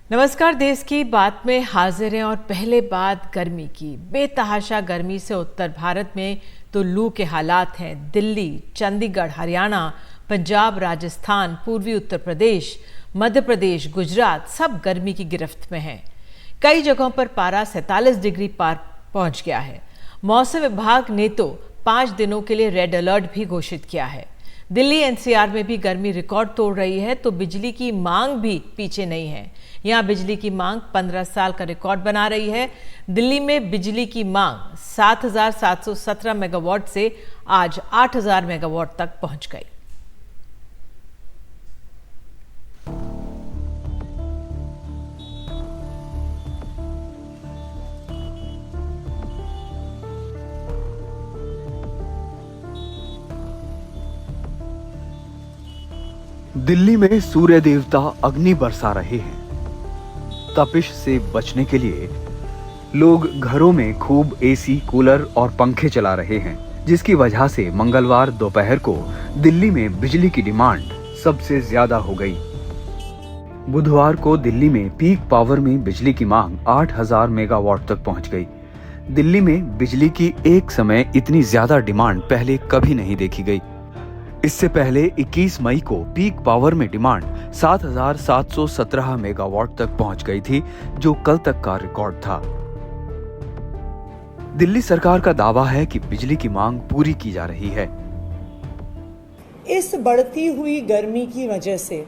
नमस्कार। देश की बात में हाजिर हैं और पहले बात गर्मी की। बेतहाशा गर्मी से उत्तर भारत में तो लू के हालात हैं। दिल्ली, चंडीगढ़, हरियाणा, पंजाब, राजस्थान, पूर्वी उत्तर प्रदेश, मध्य प्रदेश, गुजरात सब गर्मी की गिरफ्त में हैं। कई जगहों पर पारा 47 डिग्री पार पहुंच गया है। मौसम विभाग ने तो 5 दिनों के लिए रेड अलर्ट भी घोषित किया है। दिल्ली एनसीआर में भी गर्मी रिकॉर्ड तोड़ रही है तो बिजली की मांग भी पीछे नहीं है। यहां बिजली की मांग 15 साल का रिकॉर्ड बना रही है। दिल्ली में बिजली की मांग 7,717 मेगावाट से आज 8,000 मेगावाट तक पहुंच गई। दिल्ली में सूर्य देवता अग्नि बरसा रहे हैं। तपिश से बचने के लिए लोग घरों में खूब एसी, कूलर और पंखे चला रहे हैं, जिसकी वजह से मंगलवार दोपहर को दिल्ली में बिजली की डिमांड सबसे ज्यादा हो गई। बुधवार को दिल्ली में पीक पावर में बिजली की मांग 8,000 मेगावाट तक पहुंच गई। दिल्ली में बिजली की एक समय इतनी ज्यादा डिमांड पहले कभी नहीं देखी गई। इससे पहले 21 मई को पीक पावर में डिमांड 7,717 मेगावाट तक पहुंच गई थी, जो कल तक का रिकॉर्ड था। दिल्ली सरकार का दावा है कि बिजली की मांग पूरी की जा रही है। इस बढ़ती हुई गर्मी की वजह से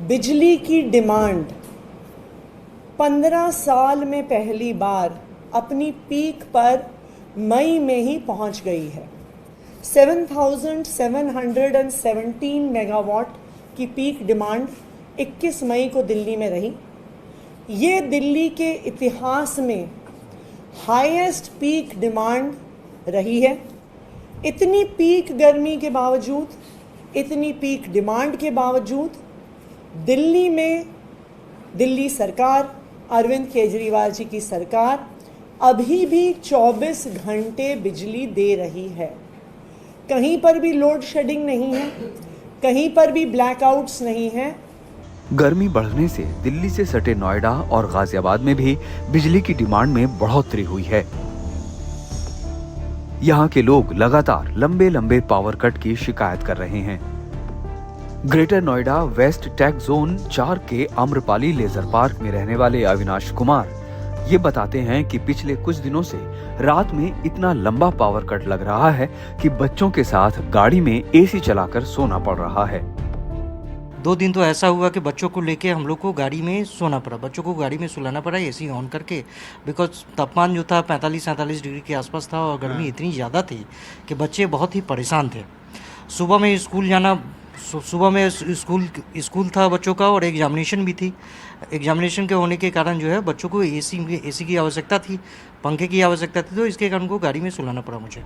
बिजली की डिमांड 15 साल में पहली बार अपनी पीक पर मई में ही पहुंच गई है। 7,717 मेगावाट की पीक डिमांड 21 मई को दिल्ली में रही। ये दिल्ली के इतिहास में हाईएस्ट पीक डिमांड रही है। इतनी पीक गर्मी के बावजूद, इतनी पीक डिमांड के बावजूद दिल्ली में दिल्ली सरकार, अरविंद केजरीवाल जी की सरकार अभी भी 24 घंटे बिजली दे रही है। कहीं पर भी लोड शेडिंग नहीं है, कहीं पर भी ब्लैकआउट्स नहीं है। गर्मी बढ़ने से दिल्ली से सटे नोएडा और गाजियाबाद में भी बिजली की डिमांड में बढ़ोतरी हुई है। यहाँ के लोग लगातार लंबे लंबे पावर कट की शिकायत कर रहे हैं। Greater Noida west tech zone 4 के आम्रपाली लेजर पार्क में रहने वाले अविनाश कुमार ये बताते हैं कि पिछले कुछ दिनों से रात में इतना लंबा पावर कट लग रहा है कि बच्चों के साथ गाड़ी में एसी चलाकर सोना पड़ रहा है। 2 दिन तो ऐसा हुआ कि बच्चों को लेके हम लोग को गाड़ी में सोना पड़ा, बच्चों को गाड़ी में सुलाना पड़ा एसी ऑन करके, बिकॉज तापमान जो था 45-47 डिग्री के आसपास था और गर्मी इतनी ज़्यादा थी कि बच्चे बहुत ही परेशान थे। सुबह में स्कूल जाना, सुबह में स्कूल था बच्चों का और एग्जामिनेशन भी थी। एग्जामिनेशन के होने के कारण जो है बच्चों को एसी की आवश्यकता थी, पंखे की आवश्यकता थी, तो इसके कारण उनको गाड़ी में सुलाना पड़ा मुझे।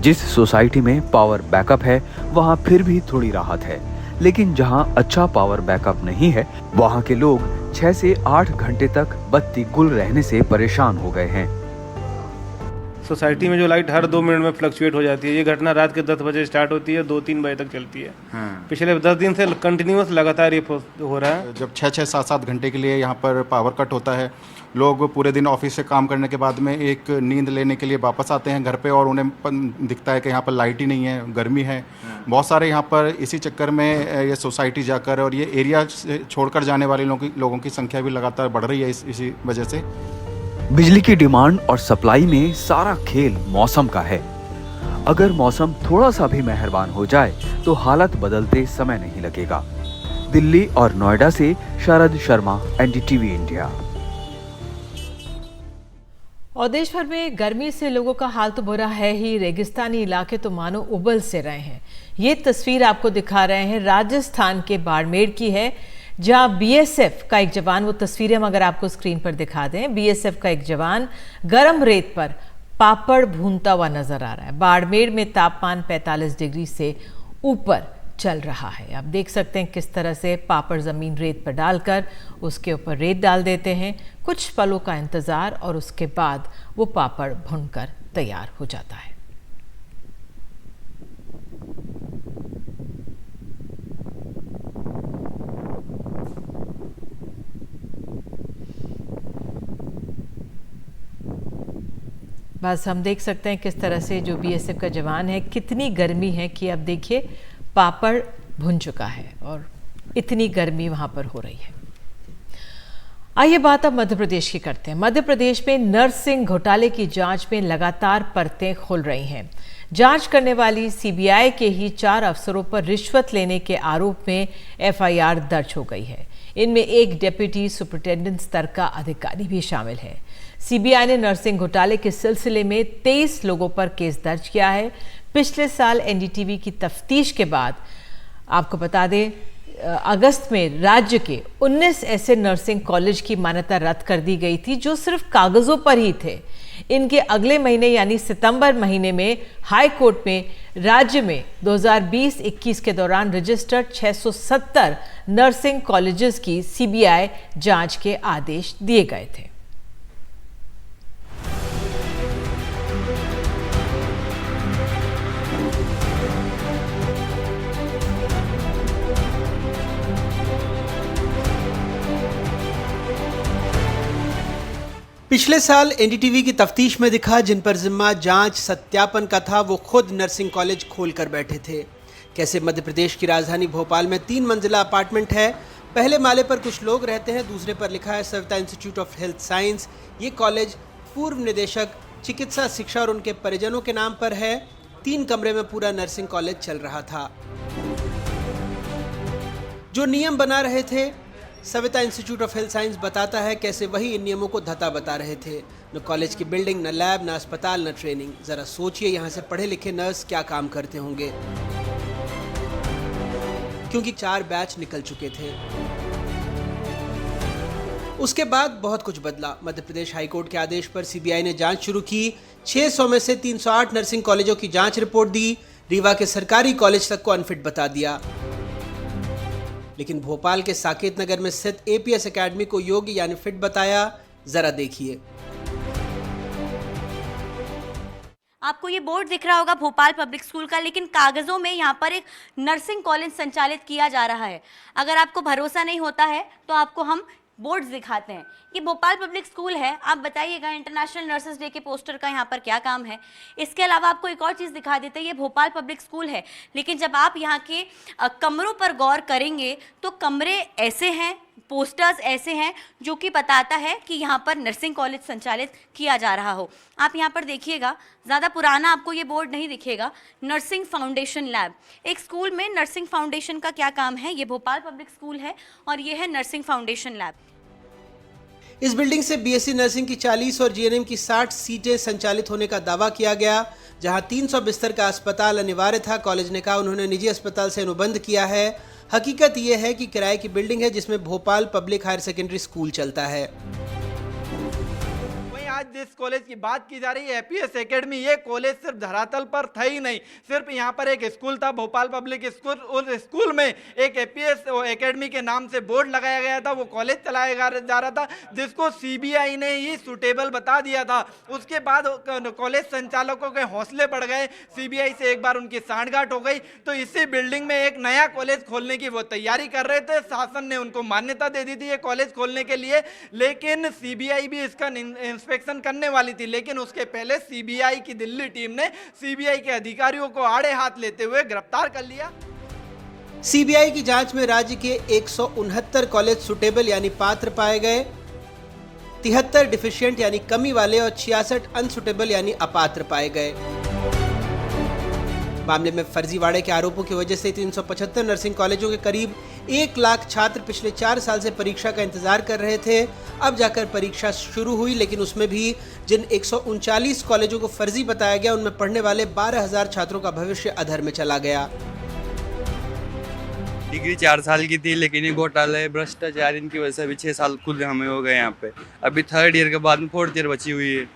जिस सोसाइटी में पावर बैकअप है वहाँ फिर भी थोड़ी राहत है, लेकिन जहाँ अच्छा पावर बैकअप नहीं है वहाँ के लोग 6 से 8 घंटे तक बत्ती गुल रहने से परेशान हो गए हैं। सोसाइटी में जो लाइट हर 2 मिनट में फ्लक्चुएट हो जाती है। ये घटना रात के 10 बजे स्टार्ट होती है, 2-3 बजे तक चलती है। पिछले 10 दिन से कंटिन्यूअस लगातार ये हो रहा है। जब 6-6, 7-7 घंटे के लिए यहाँ पर पावर कट होता है, लोग पूरे दिन ऑफिस से काम करने के बाद में एक नींद लेने के लिए वापस आते हैं घर पे और उन्हें दिखता है कि यहाँ पर लाइट ही नहीं है, गर्मी है। बहुत सारे यहाँ पर इसी चक्कर में ये सोसाइटी जाकर और ये एरिया छोड़कर जाने वाले लोगों की संख्या भी लगातार बढ़ रही है इसी वजह से। बिजली की डिमांड और सप्लाई में सारा खेल मौसम का है। अगर मौसम थोड़ा सा भी मेहरबान हो जाए तो हालत बदलते समय नहीं लगेगा। दिल्ली और नोएडा से शरद शर्मा, एनडीटीवी इंडिया। और देश भर में गर्मी से लोगों का हाल तो बुरा है ही, रेगिस्तानी इलाके तो मानो उबल से रहे हैं। ये तस्वीर आपको दिखा रहे हैं राजस्थान के बाड़मेर की है, जहां बीएसएफ का एक जवान, वो तस्वीरें हम अगर आपको स्क्रीन पर दिखा दें, बीएसएफ का एक जवान गर्म रेत पर पापड़ भूनता हुआ नजर आ रहा है। बाड़मेर में तापमान 45 डिग्री से ऊपर चल रहा है। आप देख सकते हैं किस तरह से पापड़ जमीन रेत पर डालकर उसके ऊपर रेत डाल देते हैं। कुछ पलों का इंतजार और उसके बाद वो पापड़ भुनकर तैयार हो जाता है। बस हम देख सकते हैं किस तरह से जो बीएसएफ का जवान है, कितनी गर्मी है कि अब देखिए पापड़ भुन चुका है और इतनी गर्मी वहाँ पर हो रही है। आइए बात अब मध्य प्रदेश की करते हैं। मध्य प्रदेश में नर्सिंग घोटाले की जांच में लगातार परतें खुल रही हैं। जांच करने वाली सीबीआई के ही 4 अफसरों पर रिश्वत लेने के आरोप में एफआईआर दर्ज हो गई है। इनमें एक डिप्टी सुपरिटेंडेंट स्तर का अधिकारी भी शामिल है। सीबीआई ने नर्सिंग घोटाले के सिलसिले में 23 लोगों पर केस दर्ज किया है। पिछले साल एनडीटीवी की तफ्तीश के बाद आपको बता दें अगस्त में राज्य के 19 ऐसे नर्सिंग कॉलेज की मान्यता रद्द कर दी गई थी जो सिर्फ कागजों पर ही थे। इनके अगले महीने यानी सितंबर महीने में हाई कोर्ट में राज्य में 2020-21 के दौरान रजिस्टर्ड 670 नर्सिंग कॉलेजेस की सीबीआई जांच के आदेश दिए गए थे। पिछले साल एनडीटीवी की तफ्तीश में दिखा जिन पर जिम्मा जांच सत्यापन का था वो खुद नर्सिंग कॉलेज खोल कर बैठे थे। कैसे मध्य प्रदेश की राजधानी भोपाल में 3 मंजिला अपार्टमेंट है। पहले माले पर कुछ लोग रहते हैं, दूसरे पर लिखा है Savita institute of health science. ये कॉलेज पूर्व निदेशक चिकित्सा शिक्षा और उनके परिजनों के नाम पर है। 3 कमरे में पूरा नर्सिंग कॉलेज चल रहा था। जो नियम बना रहे थे Savita institute of health science बताता है कैसे वही इन नियमों को धता बता रहे थे। न कॉलेज की बिल्डिंग, न लैब, न अस्पताल, न ट्रेनिंग। जरा सोचिए यहाँ से पढ़े लिखे नर्स क्या काम करते होंगे, क्योंकि 4 बैच निकल चुके थे। उसके बाद बहुत कुछ बदला। मध्य प्रदेश हाईकोर्ट के आदेश पर सीबीआई ने जांच शुरू की। 600 में से 308 नर्सिंग कॉलेजों की जांच रिपोर्ट दी। रीवा के सरकारी कॉलेज तक को अनफिट बता दिया। लेकिन भोपाल के साकेत नगर में स्थित एपीएस एकेडमी को योग्य यानी फिट बताया। जरा देखिए। आपको ये बोर्ड दिख रहा होगा भोपाल पब्लिक स्कूल का, लेकिन कागजों में यहाँ पर एक नर्सिंग कॉलेज संचालित किया जा रहा है। अगर आपको भरोसा नहीं होता है तो आपको हम बोर्ड्स दिखाते हैं। ये भोपाल पब्लिक स्कूल है। आप बताइएगा इंटरनेशनल नर्सेस डे के पोस्टर का यहाँ पर क्या काम है। इसके अलावा आपको एक और चीज़ दिखा देते हैं, ये भोपाल पब्लिक स्कूल है, लेकिन जब आप यहाँ के कमरों पर गौर करेंगे तो कमरे ऐसे हैं, पोस्टर्स ऐसे हैं जो कि बताता है कि यहाँ पर नर्सिंग कॉलेज संचालित किया जा रहा हो। आप यहाँ पर देखिएगा, ज़्यादा पुराना आपको ये बोर्ड नहीं दिखेगा। Nursing foundation lab. एक स्कूल में नर्सिंग फाउंडेशन का क्या काम है, ये भोपाल पब्लिक स्कूल है और ये है नर्सिंग फाउंडेशन लैब। इस बिल्डिंग से बीएससी नर्सिंग की 40 और जीएनएम की 60 सीटें संचालित होने का दावा किया गया। जहां 300 बिस्तर का अस्पताल अनिवार्य था, कॉलेज ने कहा उन्होंने निजी अस्पताल से अनुबंध किया है। हकीकत यह है कि किराए की बिल्डिंग है जिसमें Bhopal public higher secondary school चलता है। आज जिस कॉलेज की बात की जा रही है एपीएस एकेडमी, ये कॉलेज सिर्फ धरातल पर था ही नहीं, सिर्फ यहाँ पर एक स्कूल था भोपाल पब्लिक स्कूल। उस स्कूल में एक एपीएस एकेडमी के नाम से बोर्ड लगाया गया था, वो कॉलेज चलाया जा रहा था, जिसको सीबीआई ने ही सुटेबल बता दिया था। उसके बाद कॉलेज संचालकों के हौसले बढ़ गए, सीबीआई से एक बार उनकी सांठगांठ हो गई, तो इसी बिल्डिंग में एक नया कॉलेज खोलने की वो तैयारी कर रहे थे। शासन ने उनको मान्यता दे दी थी ये कॉलेज खोलने के लिए, लेकिन सीबीआई भी इसका इंस्पेक्शन करने वाली थी। लेकिन उसके पहले सीबीआई की दिल्ली टीम ने सीबीआई के अधिकारियों को आड़े हाथ लेते हुए गिरफ्तार कर लिया। सीबीआई की जांच में राज्य के 169 कॉलेज सुटेबल यानी पात्र पाए गए, 73 डिफिशिएंट यानी कमी वाले और 66 अनसुटेबल यानी अपात्र पाए गए। मामले में फर्जीवाड़े के आरोपों की वजह से 375 नर्सिंग कॉलेजों के करीब 1 लाख छात्र पिछले 4 साल से परीक्षा का इंतजार कर रहे थे। अब जाकर परीक्षा शुरू हुई, लेकिन उसमें भी जिन 139 कॉलेजों को फर्जी बताया गया उनमें पढ़ने वाले 12,000 छात्रों का भविष्य अधर में चला गया। डिग्री 4 साल की थी, लेकिन ये घोटाले भ्रष्टाचार इनकी वजह से अभी 6 साल खुद हमें हो गए यहाँ पे। अभी 3rd ईयर के बाद में 4th ईयर बची हुई है।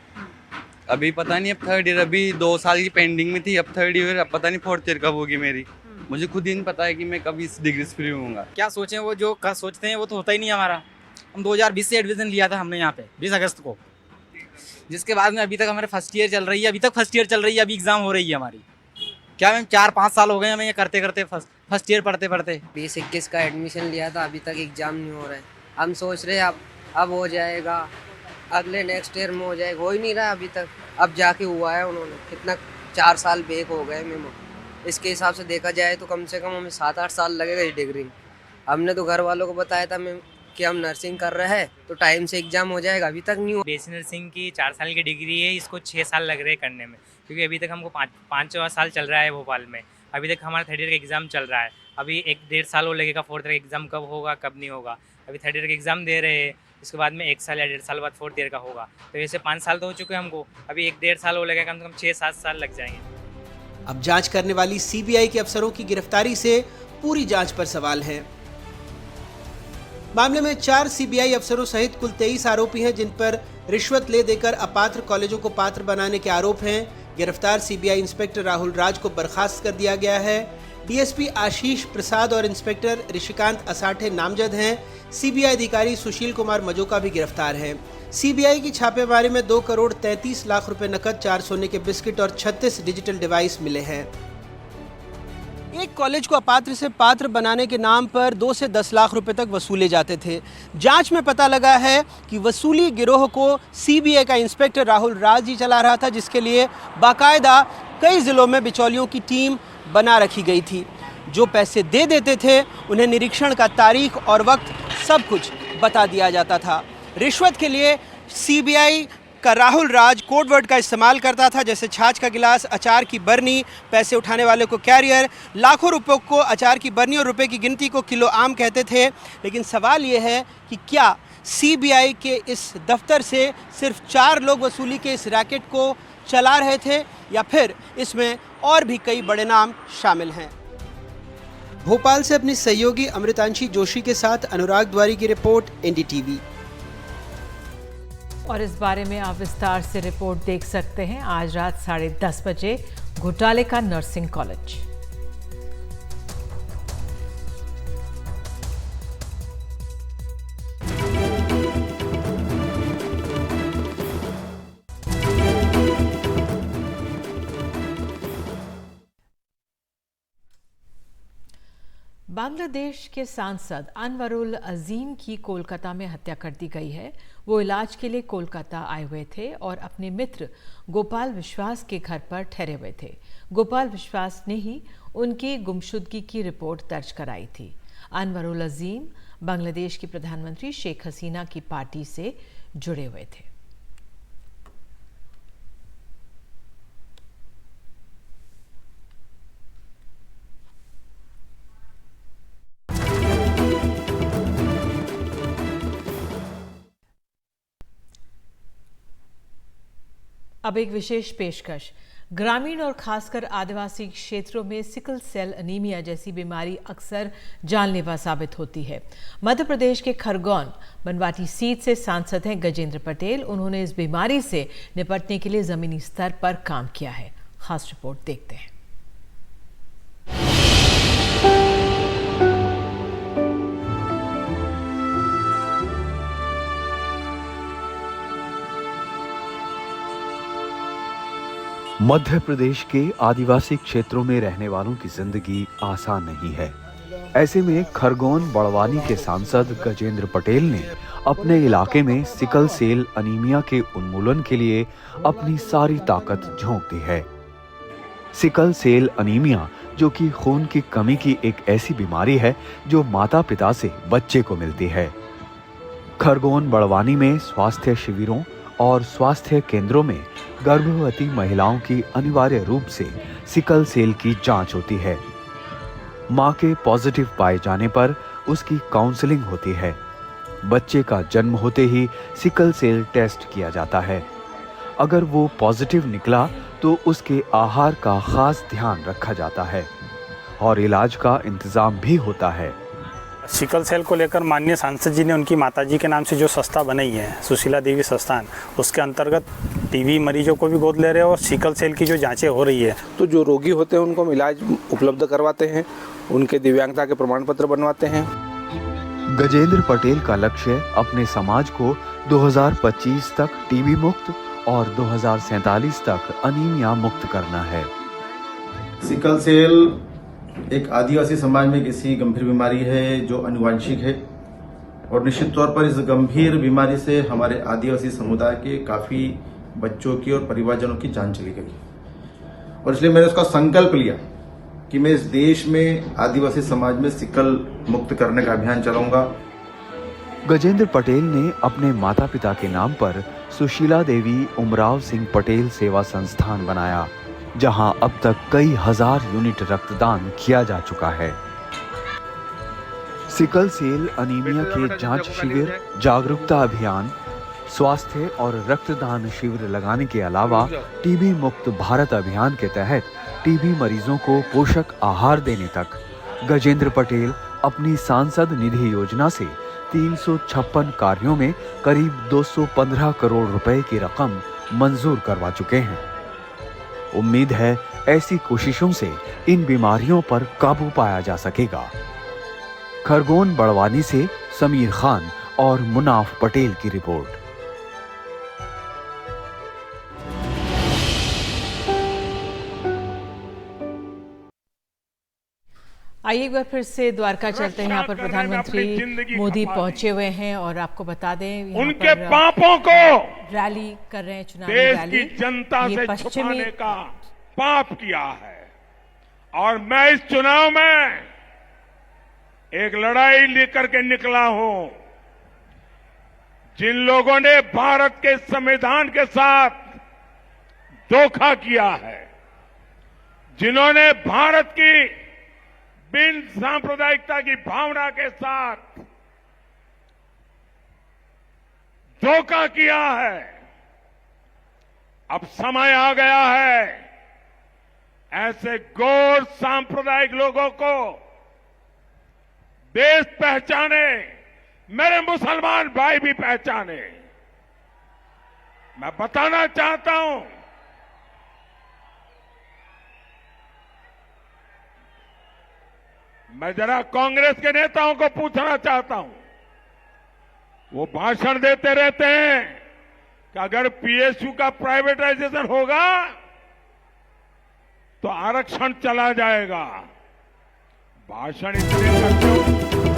अभी पता नहीं, अब 3rd ईयर अभी 2 साल की पेंडिंग में थी, अब 3rd ईयर, अब पता नहीं 4th ईयर कब होगी मेरी। मुझे खुद ही नहीं पता है कि मैं कभी इस डिग्री से फ्री होऊंगा। क्या सोचें, वो जो सोचते हैं वो तो होता ही नहीं हमारा। हम 2020 से एडमिशन लिया था हमने यहाँ पे 20 अगस्त को, जिसके बाद में अभी तक हमारे फर्स्ट ईयर चल रही है। अभी एग्जाम हो रही है हमारी। क्या मैम 4-5 साल हो गए हमें ये करते करते, फर्स्ट ईयर पढ़ते 2021 का एडमिशन लिया था, अभी तक एग्जाम नहीं हो रहा है। हम सोच रहे हैं अब हो जाएगा, अगले नेक्स्ट ईयर में हो जाएगा, हो ही नहीं रहा अभी तक। अब जाके हुआ है। उन्होंने कितना 4 साल बेक हो गए मेमो। इसके हिसाब से देखा जाए तो कम से कम हमें 7-8 साल लगेगा इस डिग्री में। हमने तो घर वालों को बताया था मैम कि हम नर्सिंग कर रहे हैं तो टाइम से एग्जाम हो जाएगा, अभी तक नहीं हुआ। बीएससी नर्सिंग की 4 साल की डिग्री है, इसको 6 साल लग रहे हैं करने में, क्योंकि अभी तक हमको 5वां साल चल रहा है भोपाल में। अभी तक हमारा 3rd ईयर का एग्ज़ाम चल रहा है। अभी 1-1.5 साल और लगेगा 4th ईयर का एग्ज़ाम कब होगा कब नहीं होगा। अभी 3rd ईयर का एग्ज़ाम दे रहे हैं, इसके बाद में 1 साल या 1.5 साल बाद 4th ईयर का होगा। तो ऐसे 5 साल तो हो चुके हैं हमको, अभी 1-1.5 साल और लगेगा, कम से कम 6-7 साल लग जाएंगे। अब जांच करने वाली सीबीआई के अफसरों की गिरफ्तारी से पूरी जांच पर सवाल है। मामले में 4 सीबीआई अफसरों सहित कुल 23 आरोपी हैं, जिन पर रिश्वत ले देकर अपात्र कॉलेजों को पात्र बनाने के आरोप हैं। गिरफ्तार सीबीआई इंस्पेक्टर राहुल राज को बर्खास्त कर दिया गया है। डीएसपी आशीष प्रसाद और इंस्पेक्टर ऋषिकांत असाठे नामजद हैं। सीबीआई अधिकारी सुशील कुमार मजोका भी गिरफ्तार हैं। सीबीआई की छापेमारी में 2 करोड़ 33 लाख रुपए नकद, 4 सोने के बिस्किट और 36 डिजिटल डिवाइस मिले हैं। एक कॉलेज को अपात्र से पात्र बनाने के नाम पर 2 से 10 लाख रुपए तक वसूले जाते थे। जांच में पता लगा है कि वसूली गिरोह को सीबीआई का इंस्पेक्टर राहुल राज ही चला रहा था, जिसके लिए बाकायदा कई जिलों में बिचौलियों की टीम बना रखी गई थी। जो पैसे दे देते थे उन्हें निरीक्षण का तारीख और वक्त सब कुछ बता दिया जाता था। रिश्वत के लिए सीबीआई का राहुल राज कोड वर्ड का इस्तेमाल करता था, जैसे छाछ का गिलास, अचार की बरनी, पैसे उठाने वाले को कैरियर, लाखों रुपयों को अचार की बरनी और रुपए की गिनती को किलो आम कहते थे। लेकिन सवाल ये है कि क्या सीबीआई के इस दफ्तर से सिर्फ 4 लोग वसूली के इस रैकेट को चला रहे थे, या फिर इसमें और भी कई बड़े नाम शामिल हैं। भोपाल से अपनी सहयोगी अमृतांशी जोशी के साथ अनुराग द्वारी की रिपोर्ट, एनडीटीवी। और इस बारे में आप विस्तार से रिपोर्ट देख सकते हैं आज रात 10:30 बजे। घोटाले का नर्सिंग कॉलेज। बांग्लादेश के सांसद अनवरुल अजीम की कोलकाता में हत्या कर दी गई है। वो इलाज के लिए कोलकाता आए हुए थे और अपने मित्र गोपाल विश्वास के घर पर ठहरे हुए थे। गोपाल विश्वास ने ही उनकी गुमशुदगी की रिपोर्ट दर्ज कराई थी। अनवरुल अजीम बांग्लादेश की प्रधानमंत्री शेख हसीना की पार्टी से जुड़े हुए थे। अब एक विशेष पेशकश। ग्रामीण और खासकर आदिवासी क्षेत्रों में सिकल सेल अनीमिया जैसी बीमारी अक्सर जानलेवा साबित होती है। मध्य प्रदेश के खरगोन बनवाटी सीट से सांसद हैं गजेंद्र पटेल। उन्होंने इस बीमारी से निपटने के लिए जमीनी स्तर पर काम किया है। खास रिपोर्ट देखते हैं। मध्य प्रदेश के आदिवासी क्षेत्रों में रहने वालों की जिंदगी आसान नहीं है। ऐसे में खरगोन बड़वानी के सांसद गजेंद्र पटेल ने अपने इलाके में सिकल सेल अनीमिया के उन्मूलन के लिए अपनी सारी ताकत झोंक दी है। सिकल सेल अनीमिया, जो कि खून की कमी की एक ऐसी बीमारी है जो माता पिता से बच्चे को मिलती है। खरगोन बड़वानी में स्वास्थ्य शिविरों और स्वास्थ्य केंद्रों में गर्भवती महिलाओं की अनिवार्य रूप से सिकल सेल की जांच होती है। मां के पॉजिटिव पाए जाने पर उसकी काउंसलिंग होती है। बच्चे का जन्म होते ही सिकल सेल टेस्ट किया जाता है। अगर वो पॉजिटिव निकला तो उसके आहार का खास ध्यान रखा जाता है और इलाज का इंतजाम भी होता है। सिकल सेल को लेकर माननीय सांसद जी ने उनकी माताजी के नाम से जो संस्था बनाई है, सुशीला देवी संस्थान, उसके अंतर्गत टीबी मरीजों को भी गोद ले रहे हैं और सिकल सेल की जो जांचें हो रही है, तो जो रोगी होते हैं उनको हम इलाज उपलब्ध करवाते हैं, उनके दिव्यांगता के प्रमाण पत्र बनवाते हैं। गजेंद्र पटेल का लक्ष्य अपने समाज को 2025 तक टीबी मुक्त और 2047 तक अनीमिया मुक्त करना है। सिकल सेल एक आदिवासी समाज में एक ऐसी गंभीर बीमारी है जो आनुवंशिक है और निश्चित तौर पर इस गंभीर बीमारी से हमारे आदिवासी समुदाय के काफी बच्चों की और परिवारजनों की जान चली गई। और इसलिए मैंने उसका संकल्प लिया कि मैं इस देश में आदिवासी समाज में सिकल मुक्त करने का अभियान चलाऊंगा। गजेंद्र पटेल ने अपने माता पिता के नाम पर सुशीला देवी उमराव सिंह पटेल सेवा संस्थान बनाया, जहां अब तक कई हजार यूनिट रक्तदान किया जा चुका है। सिकल सेल अनीमिया के जांच शिविर, जागरूकता अभियान, स्वास्थ्य और रक्तदान शिविर लगाने के अलावा टीबी मुक्त भारत अभियान के तहत टीबी मरीजों को पोषक आहार देने तक गजेंद्र पटेल अपनी सांसद निधि योजना से 356 कार्यों में करीब 215 करोड़ रुपए की रकम मंजूर करवा चुके हैं। उम्मीद है ऐसी कोशिशों से इन बीमारियों पर काबू पाया जा सकेगा। खरगोन बड़वानी से समीर खान और मुनाफ पटेल की रिपोर्ट। आइए एक बार फिर से द्वारका चलते हैं। यहाँ पर प्रधानमंत्री मोदी पहुंचे हुए हैं और आपको बता दें उनके पापों को रैली कर रहे हैं, चुनावी देश रैली। की जनता से छुपाने का पाप किया है। और मैं इस चुनाव में एक लड़ाई लेकर के निकला हूं। जिन लोगों ने भारत के संविधान के साथ धोखा किया है, जिन्होंने भारत की बिन सांप्रदायिकता की भावना के साथ धोखा किया है, अब समय आ गया है ऐसे गैर सांप्रदायिक लोगों को देश पहचाने, मेरे मुसलमान भाई भी पहचाने। मैं बताना चाहता हूं, मैं जरा कांग्रेस के नेताओं को पूछना चाहता हूं। वो भाषण देते रहते हैं कि अगर पीएसयू का प्राइवेटाइजेशन होगा तो आरक्षण चला जाएगा। भाषण इतने करते हो